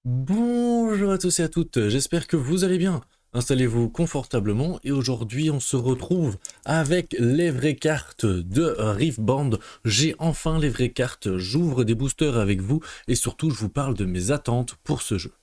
Bonjour à tous et à toutes, j'espère que vous allez bien. Installez-vous confortablement et aujourd'hui on se retrouve avec les vraies cartes de Rift Band. J'ai enfin les vraies cartes, j'ouvre des boosters avec vous et surtout je vous parle de mes attentes pour ce jeu.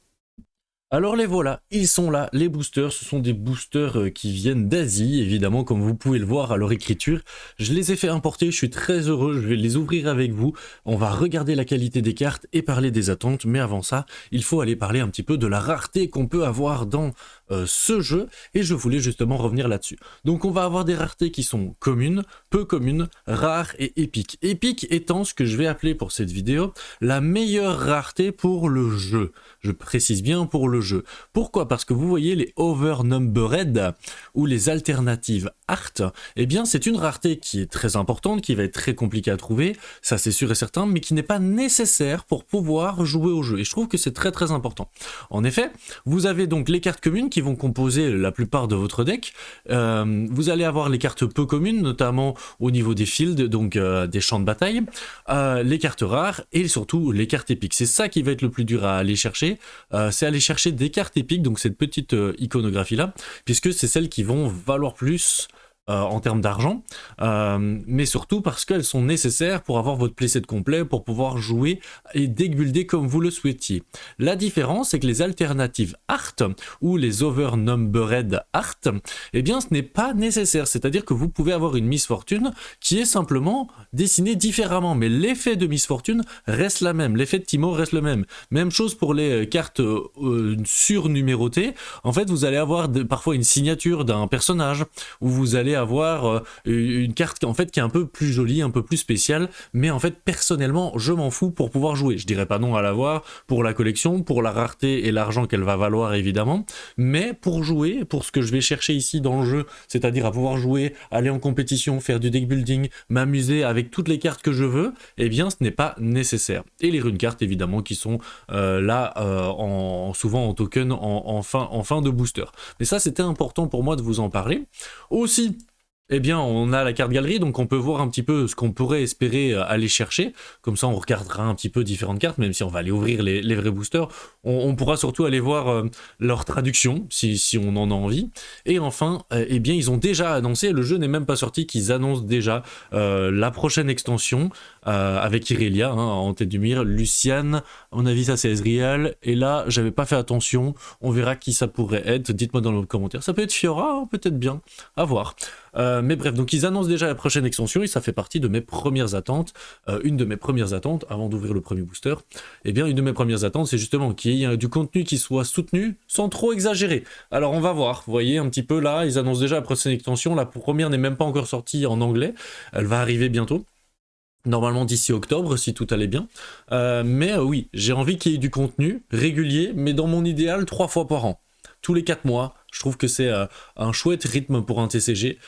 Alors les voilà, ils sont là, les boosters, ce sont des boosters qui viennent d'Asie, évidemment, comme vous pouvez le voir à leur écriture. Je les ai fait importer, je suis très heureux, je vais les ouvrir avec vous. On va regarder la qualité des cartes et parler des attentes, mais avant ça, il faut aller parler un petit peu de la rareté qu'on peut avoir dans ce jeu, et je voulais justement revenir là-dessus. Donc on va avoir des raretés qui sont communes, peu communes, rares et épiques. Épique étant ce que je vais appeler pour cette vidéo la meilleure rareté pour le jeu. Je précise bien pour le jeu. Pourquoi? Parce que vous voyez les overnumbered ou les alternatives art, eh bien c'est une rareté qui est très importante, qui va être très compliquée à trouver, ça c'est sûr et certain, mais qui n'est pas nécessaire pour pouvoir jouer au jeu. Et je trouve que c'est très important. En effet, vous avez donc les cartes communes qui vont composer la plupart de votre deck. Vous allez avoir les cartes peu communes, notamment au niveau des fields, donc des champs de bataille, les cartes rares et surtout les cartes épiques. C'est ça qui va être le plus dur à aller chercher. C'est aller chercher des cartes épiques, donc cette petite iconographie là, puisque c'est celles qui vont valoir plus en termes d'argent, mais surtout parce qu'elles sont nécessaires pour avoir votre playset complet, pour pouvoir jouer et deck builder comme vous le souhaitiez. La différence, c'est que les alternatives art ou les overnumbered art, eh bien ce n'est pas nécessaire, c'est-à-dire que vous pouvez avoir une Miss Fortune qui est simplement dessinée différemment, mais l'effet de Miss Fortune reste la même, l'effet de Timo reste le même. Même chose pour les cartes surnumérotées. En fait, vous allez avoir parfois une signature d'un personnage, où vous allez avoir une carte en fait qui est un peu plus jolie, un peu plus spéciale, mais en fait personnellement je m'en fous pour pouvoir jouer. Je dirais pas non à l'avoir pour la collection, pour la rareté et l'argent qu'elle va valoir évidemment, mais pour jouer, pour ce que je vais chercher ici dans le jeu, c'est-à-dire à pouvoir jouer, aller en compétition, faire du deck building, m'amuser avec toutes les cartes que je veux, eh bien ce n'est pas nécessaire. Et les rune cartes évidemment qui sont là souvent en token en fin de booster. Mais ça c'était important pour moi de vous en parler. Aussi, eh bien, on a la carte galerie, donc on peut voir un petit peu ce qu'on pourrait espérer aller chercher. Comme ça, on regardera un petit peu différentes cartes, même si on va aller ouvrir les vrais boosters. On pourra surtout aller voir leur traduction, si on en a envie. Et enfin, eh bien, ils ont déjà annoncé, le jeu n'est même pas sorti, qu'ils annoncent déjà la prochaine extension avec Irelia en tête du mire. Luciane, à mon avis, ça c'est Ezreal. Et là, j'avais pas fait attention. On verra qui ça pourrait être. Dites-moi dans les commentaires. Ça peut être Fiora, hein, peut-être bien. À voir. Mais bref, donc ils annoncent déjà la prochaine extension et ça fait partie de mes premières attentes. Une de mes premières attentes, avant d'ouvrir le premier booster, eh bien une de mes premières attentes, c'est justement qu'il y ait du contenu qui soit soutenu sans trop exagérer. Alors on va voir, vous voyez un petit peu là, ils annoncent déjà la prochaine extension. La première n'est même pas encore sortie en anglais, elle va arriver bientôt. Normalement d'ici octobre, si tout allait bien. Mais oui, j'ai envie qu'il y ait du contenu régulier, mais dans mon idéal, 3 fois par an. Tous les 4 mois, je trouve que c'est un chouette rythme pour un TCG.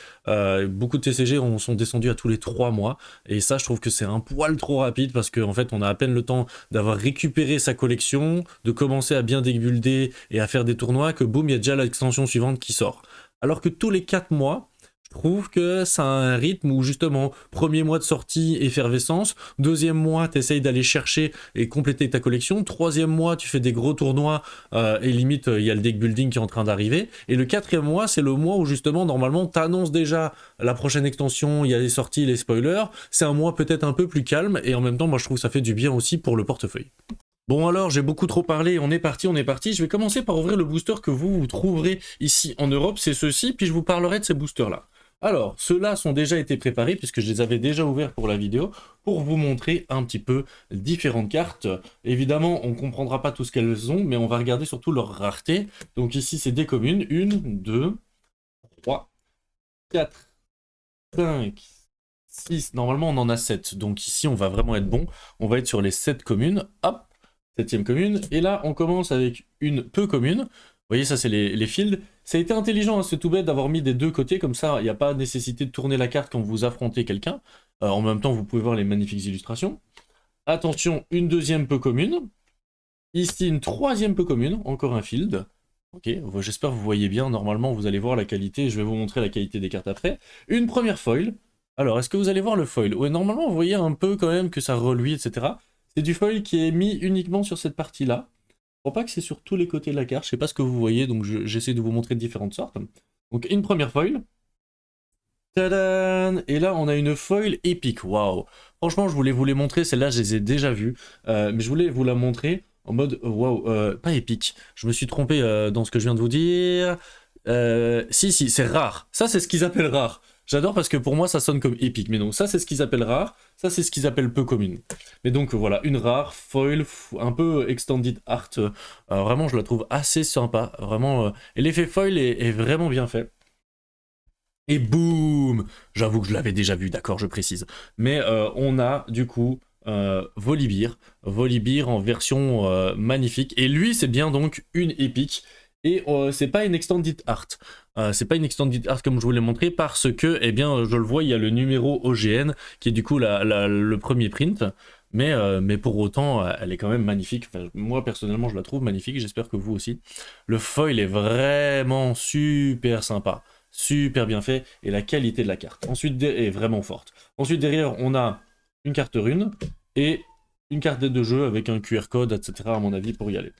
Beaucoup de TCG sont descendus à tous les 3 mois. Et ça, je trouve que c'est un poil trop rapide parce qu'en fait, on a à peine le temps d'avoir récupéré sa collection, de commencer à bien débuilder et à faire des tournois, que boum, il y a déjà l'extension suivante qui sort. Alors que tous les 4 mois, je trouve que ça a un rythme où justement, premier mois de sortie, effervescence, deuxième mois, tu essayes d'aller chercher et compléter ta collection, troisième mois, tu fais des gros tournois et limite, il y a le deck building qui est en train d'arriver, et le quatrième mois, c'est le mois où justement, normalement, t'annonces déjà la prochaine extension, il y a les sorties, les spoilers, c'est un mois peut-être un peu plus calme, et en même temps, moi je trouve que ça fait du bien aussi pour le portefeuille. Bon alors, j'ai beaucoup trop parlé, on est parti. Je vais commencer par ouvrir le booster que vous trouverez ici en Europe, c'est ceci, puis je vous parlerai de ces boosters-là. Alors, ceux-là sont déjà été préparés, puisque je les avais déjà ouverts pour la vidéo, pour vous montrer un petit peu différentes cartes. Évidemment, on ne comprendra pas tout ce qu'elles ont, mais on va regarder surtout leur rareté. Donc ici, c'est des communes. 1, 2, 3, 4, 5, 6. Normalement, on en a 7. Donc ici, on va vraiment être bon. On va être sur les 7 communes. Hop, 7e commune. Et là, on commence avec une peu commune. Vous voyez, ça, c'est les fields. Ça a été intelligent, hein, c'est tout bête d'avoir mis des deux côtés, comme ça, il n'y a pas nécessité de tourner la carte quand vous affrontez quelqu'un. En même temps, vous pouvez voir les magnifiques illustrations. Attention, une deuxième peu commune. Ici, une troisième peu commune, encore un field. Ok, j'espère que vous voyez bien. Normalement, vous allez voir la qualité. Je vais vous montrer la qualité des cartes après. Une première foil. Alors, est-ce que vous allez voir le foil? Ouais, normalement, vous voyez un peu quand même que ça reluit, etc. C'est du foil qui est mis uniquement sur cette partie-là. crois pas que c'est sur tous les côtés de la carte, je sais pas ce que vous voyez, donc j'essaie de vous montrer différentes sortes. Donc une première foil. Tadam! Et là, on a une foil épique. Waouh! Franchement, je voulais vous les montrer. Celles-là, je les ai déjà vues. Mais je voulais vous la montrer en mode waouh, pas épique. Je me suis trompé dans ce que je viens de vous dire. Si, c'est rare. Ça, c'est ce qu'ils appellent rare. J'adore parce que pour moi, ça sonne comme épique. Mais donc, ça, c'est ce qu'ils appellent rare. Ça, c'est ce qu'ils appellent peu commune. Mais donc, voilà, une rare, foil, un peu extended art. Vraiment, je la trouve assez sympa. Vraiment. Et l'effet foil est vraiment bien fait. Et boum! J'avoue que je l'avais déjà vu, d'accord, je précise. Mais on a du coup Volibear. Volibear en version magnifique. Et lui, c'est bien donc une épique. Et c'est pas une extended art. C'est pas une extended art comme je vous l'ai montré parce que, eh bien, je le vois, il y a le numéro OGN qui est du coup le premier print. Mais pour autant, elle est quand même magnifique. Enfin, moi, personnellement, je la trouve magnifique. J'espère que vous aussi. Le foil est vraiment super sympa. Super bien fait. Et la qualité de la carte ensuite est vraiment forte. Ensuite, derrière, on a une carte rune et une carte d'aide de jeu avec un QR code, etc. à mon avis, pour y aller.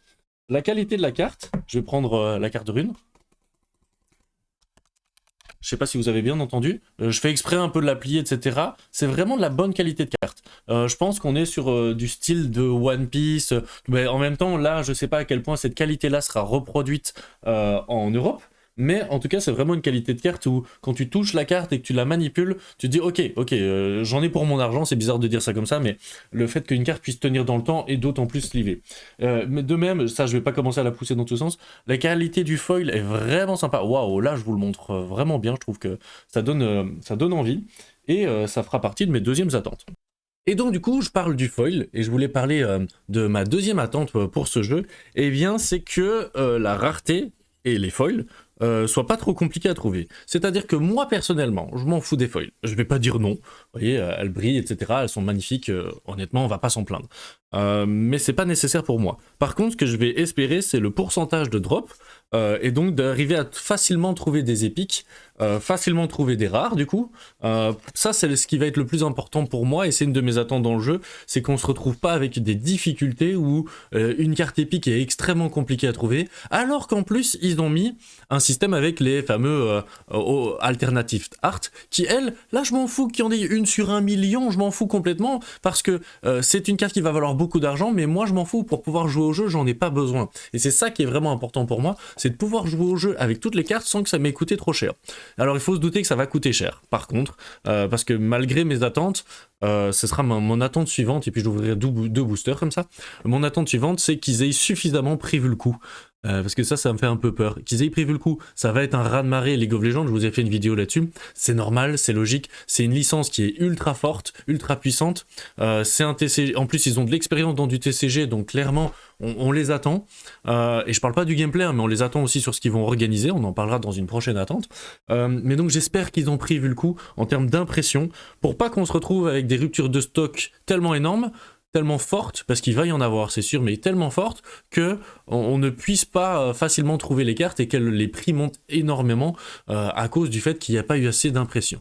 La qualité de la carte, je vais prendre la carte rune. Je sais pas si vous avez bien entendu. Je fais exprès un peu de la plier, etc. C'est vraiment de la bonne qualité de carte. Je pense qu'on est sur du style de One Piece. Mais en même temps, là, je sais pas à quel point cette qualité-là sera reproduite en Europe. Mais en tout cas, c'est vraiment une qualité de carte où quand tu touches la carte et que tu la manipules, tu te dis ok, j'en ai pour mon argent, c'est bizarre de dire ça comme ça, mais le fait qu'une carte puisse tenir dans le temps est d'autant plus slivé. Mais de même, ça je vais pas commencer à la pousser dans tous sens, la qualité du foil est vraiment sympa. Waouh, là je vous le montre vraiment bien, je trouve que ça donne envie, et ça fera partie de mes deuxièmes attentes. Et donc du coup, je parle du foil, et je voulais parler de ma deuxième attente pour ce jeu, et bien c'est que la rareté et les foils soient pas trop compliqués à trouver. C'est-à-dire que moi personnellement, je m'en fous des foils. Je vais pas dire non. Vous voyez, elles brillent, etc. Elles sont magnifiques. Honnêtement, on va pas s'en plaindre. Mais c'est pas nécessaire pour moi. Par contre, ce que je vais espérer, c'est le pourcentage de drop et donc d'arriver à facilement trouver des épiques, facilement trouver des rares du coup. Ça, c'est ce qui va être le plus important pour moi et c'est une de mes attentes dans le jeu, c'est qu'on se retrouve pas avec des difficultés où une carte épique est extrêmement compliquée à trouver, alors qu'en plus, ils ont mis un système avec les fameux alternative art, qui elles, là je m'en fous qu'il y en ait une sur 1 million, je m'en fous complètement, parce que c'est une carte qui va valoir beaucoup d'argent, mais moi je m'en fous, pour pouvoir jouer au jeu, j'en ai pas besoin. Et c'est ça qui est vraiment important pour moi, c'est de pouvoir jouer au jeu avec toutes les cartes sans que ça m'ait coûté trop cher. Alors il faut se douter que ça va coûter cher, par contre, parce que malgré mes attentes, ce sera mon attente suivante, et puis j'ouvrirai deux boosters comme ça. Mon attente suivante, c'est qu'ils aient suffisamment prévu le coup. Parce que ça me fait un peu peur. Qu'ils aient prévu le coup, ça va être un raz-de-marée League of Legends, je vous ai fait une vidéo là-dessus. C'est normal, c'est logique, c'est une licence qui est ultra forte, ultra puissante. C'est un TCG, en plus ils ont de l'expérience dans du TCG, donc clairement on les attend. Et je parle pas du gameplay, hein, mais on les attend aussi sur ce qu'ils vont organiser, on en parlera dans une prochaine attente. Mais donc j'espère qu'ils ont prévu le coup en termes d'impression, pour pas qu'on se retrouve avec des ruptures de stock tellement énormes, tellement forte, parce qu'il va y en avoir c'est sûr, mais tellement forte que on ne puisse pas facilement trouver les cartes et que les prix montent énormément à cause du fait qu'il n'y a pas eu assez d'impression.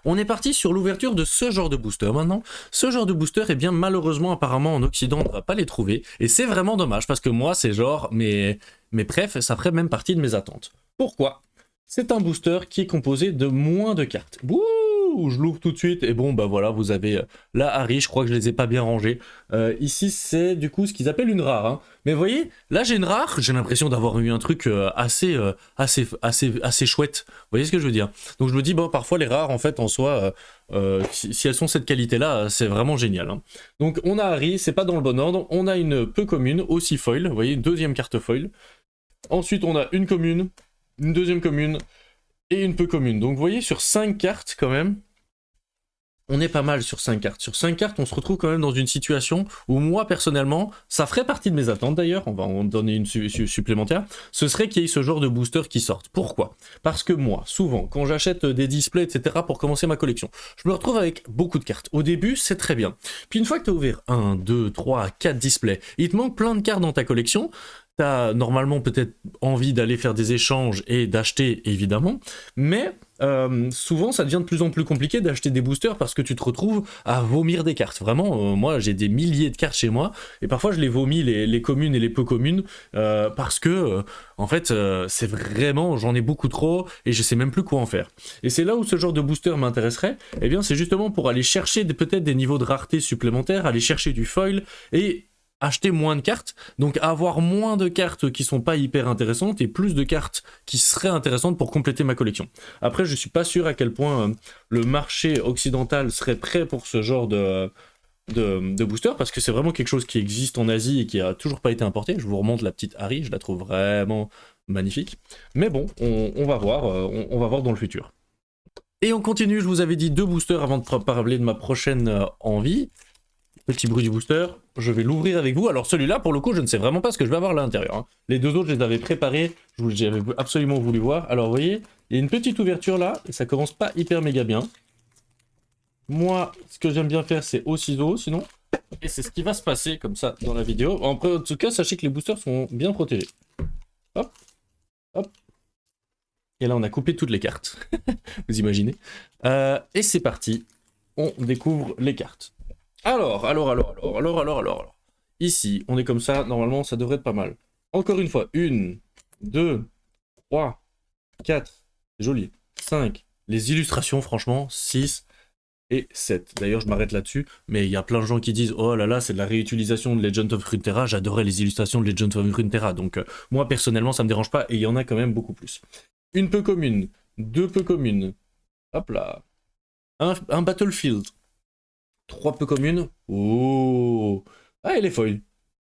On est parti sur l'ouverture de ce genre de booster maintenant. Ce genre de booster, eh bien malheureusement apparemment en Occident on ne va pas les trouver, et c'est vraiment dommage parce que moi c'est genre, mais bref, ça ferait même partie de mes attentes. Pourquoi ? C'est un booster qui est composé de moins de cartes. Bouh, je l'ouvre tout de suite et bon bah voilà, vous avez la Harry, je crois que je les ai pas bien rangés. Ici c'est du coup ce qu'ils appellent une rare, hein. Mais vous voyez, là j'ai une rare, j'ai l'impression d'avoir eu un truc assez chouette. Vous voyez ce que je veux dire? Donc je me dis bon, parfois les rares en fait en soi, si elles sont cette qualité là, c'est vraiment génial, hein. Donc on a Harry, c'est pas dans le bon ordre, on a une peu commune, aussi foil, vous voyez, une deuxième carte foil. Ensuite on a une commune, une deuxième commune et une peu commune. Donc vous voyez, sur 5 cartes quand même, on est pas mal sur 5 cartes. Sur 5 cartes, on se retrouve quand même dans une situation où moi, personnellement, ça ferait partie de mes attentes d'ailleurs, on va en donner une supplémentaire, ce serait qu'il y ait ce genre de booster qui sorte. Pourquoi ? Parce que moi, souvent, quand j'achète des displays, etc., pour commencer ma collection, je me retrouve avec beaucoup de cartes. Au début, c'est très bien. Puis une fois que tu as ouvert 1, 2, 3, 4 displays, il te manque plein de cartes dans ta collection, t'as normalement peut-être envie d'aller faire des échanges et d'acheter, évidemment, mais souvent ça devient de plus en plus compliqué d'acheter des boosters parce que tu te retrouves à vomir des cartes. Vraiment, moi j'ai des milliers de cartes chez moi, et parfois je les vomis, les communes et les peu communes, parce que, en fait, c'est vraiment, j'en ai beaucoup trop, et je sais même plus quoi en faire. Et c'est là où ce genre de booster m'intéresserait, et bien c'est justement pour aller chercher peut-être des niveaux de rareté supplémentaires, aller chercher du foil, et acheter moins de cartes, donc avoir moins de cartes qui sont pas hyper intéressantes et plus de cartes qui seraient intéressantes pour compléter ma collection. Après, je suis pas sûr à quel point le marché occidental serait prêt pour ce genre de booster, parce que c'est vraiment quelque chose qui existe en Asie et qui a toujours pas été importé. Je vous remonte la petite Harry, je la trouve vraiment magnifique. Mais bon, on va voir, on va voir dans le futur. Et on continue, je vous avais dit 2 boosters avant de parler de ma prochaine envie. Petit bruit du booster, je vais l'ouvrir avec vous. Alors celui-là, pour le coup, je ne sais vraiment pas ce que je vais avoir à l'intérieur, hein. Les 2 autres, je les avais préparés, j'avais absolument voulu voir. Alors vous voyez, il y a une petite ouverture là, et ça commence pas hyper méga bien. Moi, ce que j'aime bien faire, c'est au ciseau, sinon. Et c'est ce qui va se passer comme ça dans la vidéo. En tout cas, sachez que les boosters sont bien protégés. Hop, hop. Et là, on a coupé toutes les cartes. Vous imaginez. Et c'est parti. On découvre les cartes. Alors. Ici, on est comme ça. Normalement, ça devrait être pas mal. Encore une fois. 1, 2, 3, 4. Joli. 5. Les illustrations, franchement. 6 et 7. D'ailleurs, je m'arrête là-dessus. Mais il y a plein de gens qui disent, oh là là, c'est de la réutilisation de Legend of Runeterra. J'adorais les illustrations de Legend of Runeterra. Donc, moi, personnellement, ça me dérange pas. Et il y en a quand même beaucoup plus. Une peu commune. 2 peu communes. Hop là. Un Battlefield. 3 peu communes. Oh. Ah, elle est foil.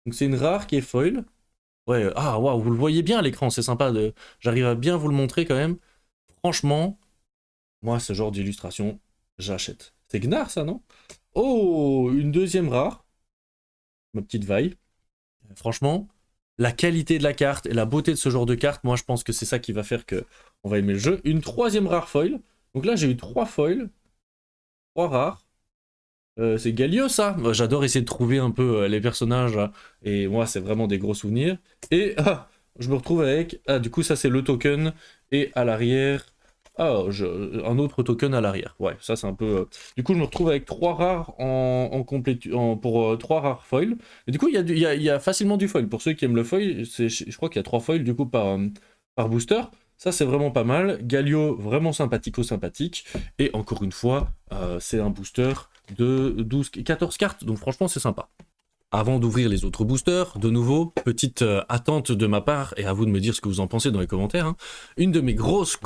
Donc c'est une rare qui est foil. Ouais, ah, waouh, vous le voyez bien à l'écran, c'est sympa. J'arrive à bien vous le montrer quand même. Franchement, moi, ce genre d'illustration, j'achète. C'est Gnar, ça, non? Oh, une deuxième rare. Ma petite vaille. Franchement, la qualité de la carte et la beauté de ce genre de carte, moi, je pense que c'est ça qui va faire que on va aimer le jeu. Une troisième rare foil. Donc là, j'ai eu 3 foils. 3 rares. C'est Galio, ça. J'adore essayer de trouver un peu les personnages, et moi c'est vraiment des gros souvenirs. Et je me retrouve avec, du coup ça c'est le token, et à l'arrière, un autre token à l'arrière. Ouais, ça c'est un peu... Du coup je me retrouve avec 3 rares pour 3 rares foils. Et du coup il y a facilement du foil. Pour ceux qui aiment le foil, je crois qu'il y a 3 foils du coup par booster. Ça, c'est vraiment pas mal. Galio, vraiment sympathique. Et encore une fois, c'est un booster de 14 cartes. Donc franchement, c'est sympa. Avant d'ouvrir les autres boosters, de nouveau, petite attente de ma part, et à vous de me dire ce que vous en pensez dans les commentaires, hein. Une de mes grosses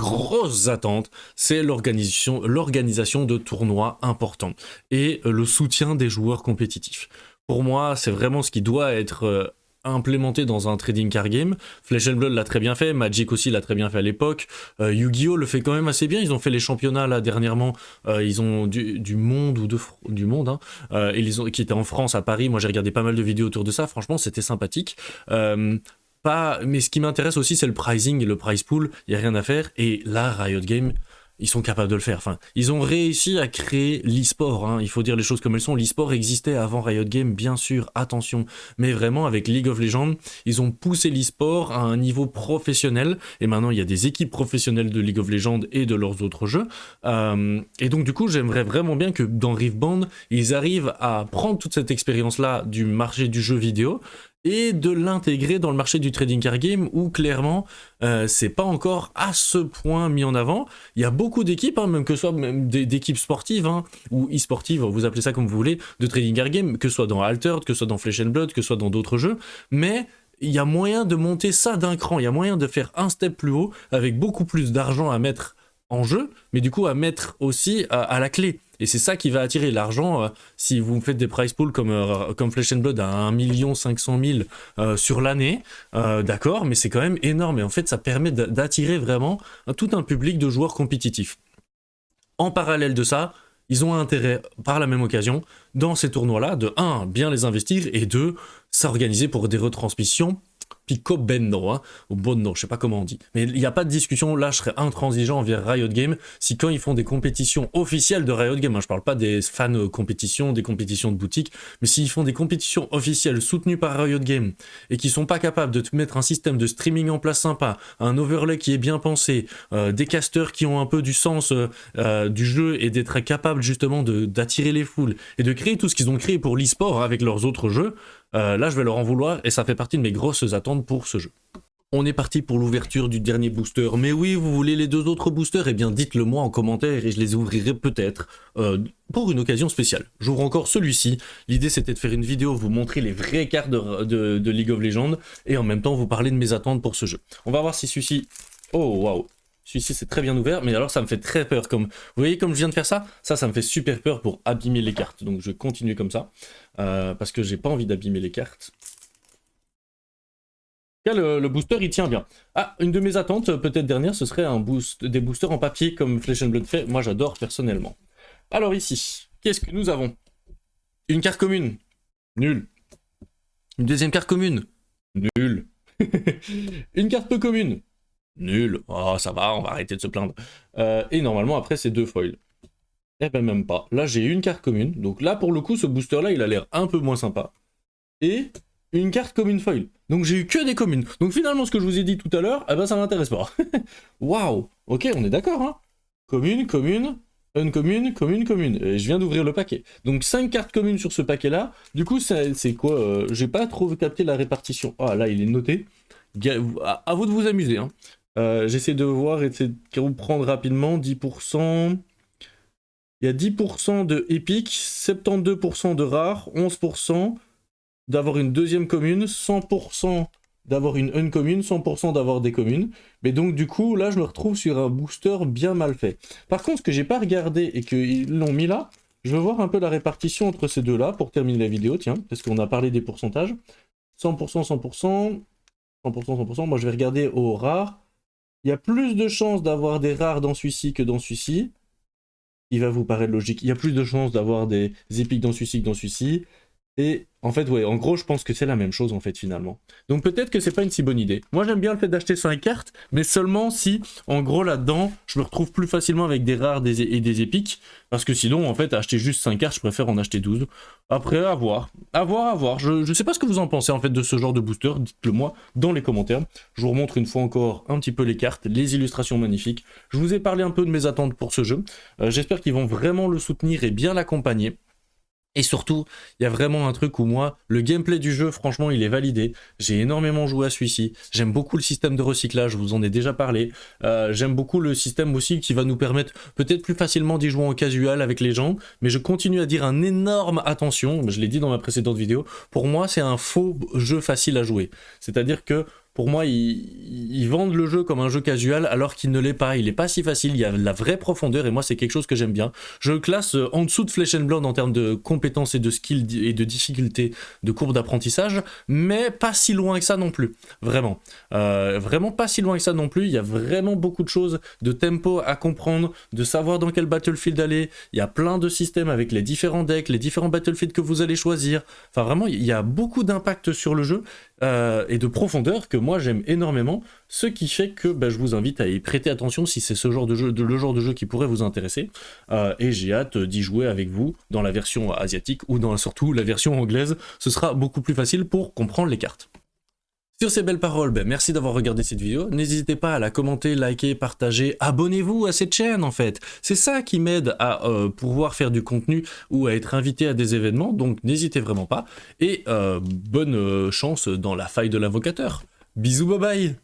attentes, c'est l'organisation de tournois importants et le soutien des joueurs compétitifs. Pour moi, c'est vraiment ce qui doit être... implémenté dans un trading card game. Flesh and Blood l'a très bien fait, Magic aussi l'a très bien fait à l'époque, Yu-Gi-Oh le fait quand même assez bien, ils ont fait les championnats là dernièrement, ils ont du monde ou du monde, hein, qui était en France, à Paris. Moi j'ai regardé pas mal de vidéos autour de ça, franchement c'était sympathique. Mais ce qui m'intéresse aussi c'est le pricing et le price pool, il n'y a rien à faire, et là Riot Games, ils sont capables de le faire. Enfin, ils ont réussi à créer l'e-sport, hein. Il faut dire les choses comme elles sont. L'e-sport existait avant Riot Games, bien sûr, attention. Mais vraiment, avec League of Legends, ils ont poussé l'e-sport à un niveau professionnel. Et maintenant, il y a des équipes professionnelles de League of Legends et de leurs autres jeux. Et donc, du coup, j'aimerais vraiment bien que dans Rift Band, ils arrivent à prendre toute cette expérience-là du marché du jeu vidéo et de l'intégrer dans le marché du trading card game, où clairement c'est pas encore à ce point mis en avant. Il y a beaucoup d'équipes, hein, même que ce soit même d'équipes sportives, hein, ou e-sportives, vous appelez ça comme vous voulez, de trading card game, que ce soit dans Altered, que ce soit dans Flesh and Blood, que ce soit dans d'autres jeux, mais il y a moyen de monter ça d'un cran, il y a moyen de faire un step plus haut, avec beaucoup plus d'argent à mettre en jeu, mais du coup à mettre aussi à la clé. Et c'est ça qui va attirer l'argent. Si vous faites des price pools comme Flesh and Blood à 1 500 000 sur l'année, d'accord, mais c'est quand même énorme. Et en fait, ça permet d'attirer vraiment tout un public de joueurs compétitifs. En parallèle de ça, ils ont intérêt, par la même occasion, dans ces tournois-là, de 1, bien les investir, et 2, s'organiser pour des retransmissions Picobello, hein, ou Bonno, je sais pas comment on dit. Mais il n'y a pas de discussion, là je serais intransigeant envers Riot Games si quand ils font des compétitions officielles de Riot Games, hein, je parle pas des fans compétitions, des compétitions de boutique, mais s'ils font des compétitions officielles soutenues par Riot Games et qui sont pas capables de te mettre un système de streaming en place sympa, un overlay qui est bien pensé, des casters qui ont un peu du sens du jeu et d'être capables justement d'attirer les foules et de créer tout ce qu'ils ont créé pour l'e-sport avec leurs autres jeux, là je vais leur en vouloir et ça fait partie de mes grosses attentes pour ce jeu. On est parti pour l'ouverture du dernier booster, mais oui, vous voulez les 2 autres boosters? Eh bien dites-le moi en commentaire et je les ouvrirai peut-être pour une occasion spéciale. J'ouvre encore celui-ci, l'idée c'était de faire une vidéo, vous montrer les vraies cartes de League of Legends et en même temps vous parler de mes attentes pour ce jeu. On va voir si celui-ci... Oh waouh, celui-ci c'est très bien ouvert, mais alors ça me fait très peur. Vous voyez comme je viens de faire ça? Ça me fait super peur pour abîmer les cartes, donc je vais continuer comme ça, parce que j'ai pas envie d'abîmer les cartes. Le booster il tient bien. Ah, une de mes attentes, peut-être dernière, ce serait des boosters en papier comme Flesh and Blood fait. Moi j'adore personnellement. Alors ici, qu'est-ce que nous avons? Une carte commune. Nul. Une deuxième carte commune. Nul. Une carte peu commune. Nul. Oh ça va, on va arrêter de se plaindre. Et normalement après c'est 2 foils. Eh ben même pas. Là j'ai une carte commune. Donc là pour le coup ce booster là il a l'air un peu moins sympa. Et... une carte commune foil. Donc j'ai eu que des communes. Donc finalement ce que je vous ai dit tout à l'heure, eh ben ça m'intéresse pas. Waouh. Ok, on est d'accord, hein. Commune, commune, uncommune, commune, commune. Et je viens d'ouvrir le paquet. Donc 5 cartes communes sur ce paquet-là. Du coup, c'est quoi j'ai pas trop capté la répartition. Ah là, il est noté. À vous de vous amuser, hein. J'essaie de voir et de reprendre rapidement. 10%. Il y a 10% de épique, 72% de rare, 11%... d'avoir une deuxième commune, 100% d'avoir une uncommune, 100% d'avoir des communes. Mais donc du coup, là, je me retrouve sur un booster bien mal fait. Par contre, ce que j'ai pas regardé et qu'ils l'ont mis là, je veux voir un peu la répartition entre ces deux-là pour terminer la vidéo, tiens, parce qu'on a parlé des pourcentages. 100%, 100%, 100%, 100%. Moi, je vais regarder au rare. Il y a plus de chances d'avoir des rares dans celui-ci que dans celui-ci. Il va vous paraître logique. Il y a plus de chances d'avoir des épiques dans celui-ci que dans celui-ci. Et en fait, ouais, en gros, je pense que c'est la même chose, en fait, finalement. Donc peut-être que c'est pas une si bonne idée. Moi, j'aime bien le fait d'acheter 5 cartes, mais seulement si, en gros, là-dedans, je me retrouve plus facilement avec des rares et des épiques. Parce que sinon, en fait, acheter juste 5 cartes, je préfère en acheter 12. Après, à voir. À voir, à voir. Je sais pas ce que vous en pensez, en fait, de ce genre de booster. Dites-le moi dans les commentaires. Je vous remontre une fois encore un petit peu les cartes, les illustrations magnifiques. Je vous ai parlé un peu de mes attentes pour ce jeu. J'espère qu'ils vont vraiment le soutenir et bien l'accompagner. Et surtout, il y a vraiment un truc où moi, le gameplay du jeu, franchement, il est validé. J'ai énormément joué à celui-ci. J'aime beaucoup le système de recyclage, je vous en ai déjà parlé. J'aime beaucoup le système aussi qui va nous permettre peut-être plus facilement d'y jouer en casual avec les gens. Mais je continue à dire un énorme attention, je l'ai dit dans ma précédente vidéo, pour moi, c'est un faux jeu facile à jouer. C'est-à-dire que pour moi, ils vendent le jeu comme un jeu casual alors qu'il ne l'est pas. Il n'est pas si facile, il y a la vraie profondeur et moi, c'est quelque chose que j'aime bien. Je le classe en dessous de Flesh and Blood en termes de compétences et de skill et de difficulté de courbe d'apprentissage, mais pas si loin que ça non plus. Vraiment. Vraiment pas si loin que ça non plus. Il y a vraiment beaucoup de choses, de tempo à comprendre, de savoir dans quel battlefield aller. Il y a plein de systèmes avec les différents decks, les différents battlefields que vous allez choisir. Enfin, vraiment, il y a beaucoup d'impact sur le jeu et de profondeur que moi j'aime énormément, ce qui fait que je vous invite à y prêter attention si c'est ce genre de jeu, le genre de jeu qui pourrait vous intéresser, et j'ai hâte d'y jouer avec vous dans la version asiatique ou dans surtout la version anglaise, ce sera beaucoup plus facile pour comprendre les cartes. Sur ces belles paroles, merci d'avoir regardé cette vidéo, n'hésitez pas à la commenter, liker, partager, abonnez-vous à cette chaîne en fait, c'est ça qui m'aide à pouvoir faire du contenu ou à être invité à des événements, donc n'hésitez vraiment pas, et bonne chance dans la faille de l'invocateur. Bisous, bye bye.